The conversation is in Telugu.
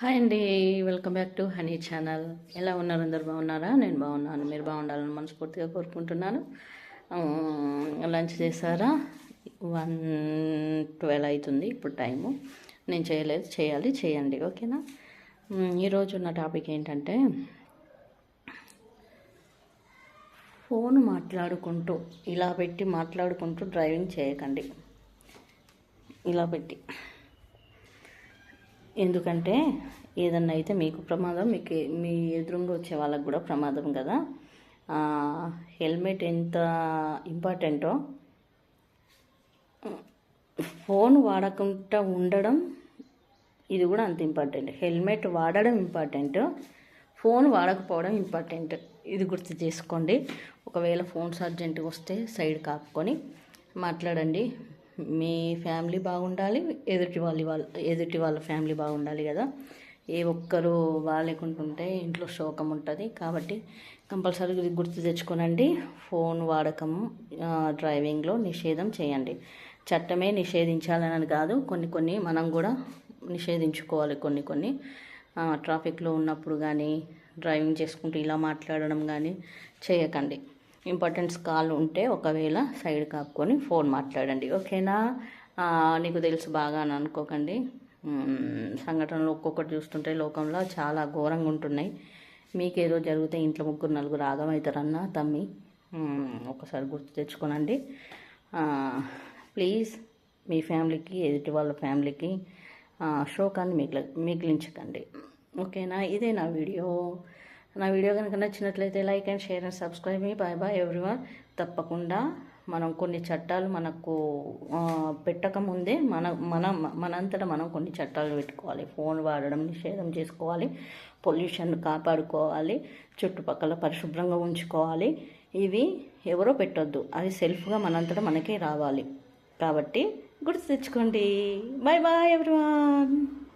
హాయ్ అండి, welcome back to honey channel. ఎలా ఉన్నారు? అందరు బాగున్నారా? నేను బాగున్నాను. మీరు బాగుండాలని మనస్ఫూర్తిగా కోరుకుంటున్నాను. లంచ్ చేశారా? 1:12 అవుతుంది ఇప్పుడు టైము. నేను చేయలేదు, చేయండి, ఓకేనా? ఈరోజు నా టాపిక్ ఏంటంటే, ఫోన్ మాట్లాడుకుంటూ ఇలా పెట్టి మాట్లాడుకుంటూ డ్రైవింగ్ చేయకండి. ఇలా పెట్టి, ఎందుకంటే ఏదన్నా అయితే మీకు ప్రమాదం, మీ ఎదురుగా వచ్చే వాళ్ళకు కూడా ప్రమాదం కదా. హెల్మెట్ ఎంత ఇంపార్టెంటో ఫోన్ వాడకుండా ఉండడం ఇది కూడా అంత ఇంపార్టెంట్. హెల్మెట్ వాడడం ఇంపార్టెంట్, ఫోన్ వాడకపోవడం ఇంపార్టెంట్. ఇది గుర్తు చేసుకోండి. ఒకవేళ ఫోన్స్ అర్జెంటుగా వస్తే సైడ్ కాపుకొని మాట్లాడండి. మీ ఫ్యామిలీ బాగుండాలి, ఎదుటి వాళ్ళ ఫ్యామిలీ బాగుండాలి కదా. ఏ ఒక్కరు బాగాలేకుంటుంటే ఇంట్లో శోకం ఉంటుంది. కాబట్టి కంపల్సరీగా ఇది గుర్తు తెచ్చుకోనండి. ఫోన్ వాడకం డ్రైవింగ్లో నిషేధం చేయండి. చట్టమే నిషేధించాలని కాదు, కొన్ని మనం కూడా నిషేధించుకోవాలి. కొన్ని ట్రాఫిక్లో ఉన్నప్పుడు కానీ, డ్రైవింగ్ చేసుకుంటూ ఇలా మాట్లాడడం కానీ చేయకండి. ఇంపార్టెన్స్ కాల్ ఉంటే ఒకవేళ సైడ్ కాపుకొని ఫోన్ మాట్లాడండి, ఓకేనా? నీకు తెలుసు బాగా అని అనుకోకండి. సంఘటనలు ఒక్కొక్కటి చూస్తుంటే లోకంలో చాలా ఘోరంగా ఉంటున్నాయి. మీకేదో జరిగితే ఇంట్లో 3-4 ఆగమవుతారన్న తమ్మి. ఒకసారి గుర్తు తెచ్చుకోనండి. ప్లీజ్ మీ ఫ్యామిలీకి, ఎదుటి వాళ్ళ ఫ్యామిలీకి శోకాన్ని మిగిలించకండి, ఓకేనా? ఇదే నా వీడియో కనుక నచ్చినట్లయితే like and share and subscribe మీ. Bye everyone. తప్పకుండా మనం కొన్ని చట్టాలు మనకు పెట్టకముందే మనంతటా మనం కొన్ని చట్టాలు పెట్టుకోవాలి. ఫోన్ వాడడం నిషేధం చేసుకోవాలి, పొల్యూషన్ కాపాడుకోవాలి, చుట్టుపక్కల పరిశుభ్రంగా ఉంచుకోవాలి. ఇవి ఎవరో పెట్టొద్దు, అది సెల్ఫ్గా మనంతటా మనకే రావాలి. కాబట్టి గుర్తు తెచ్చుకోండి. Bye everyone.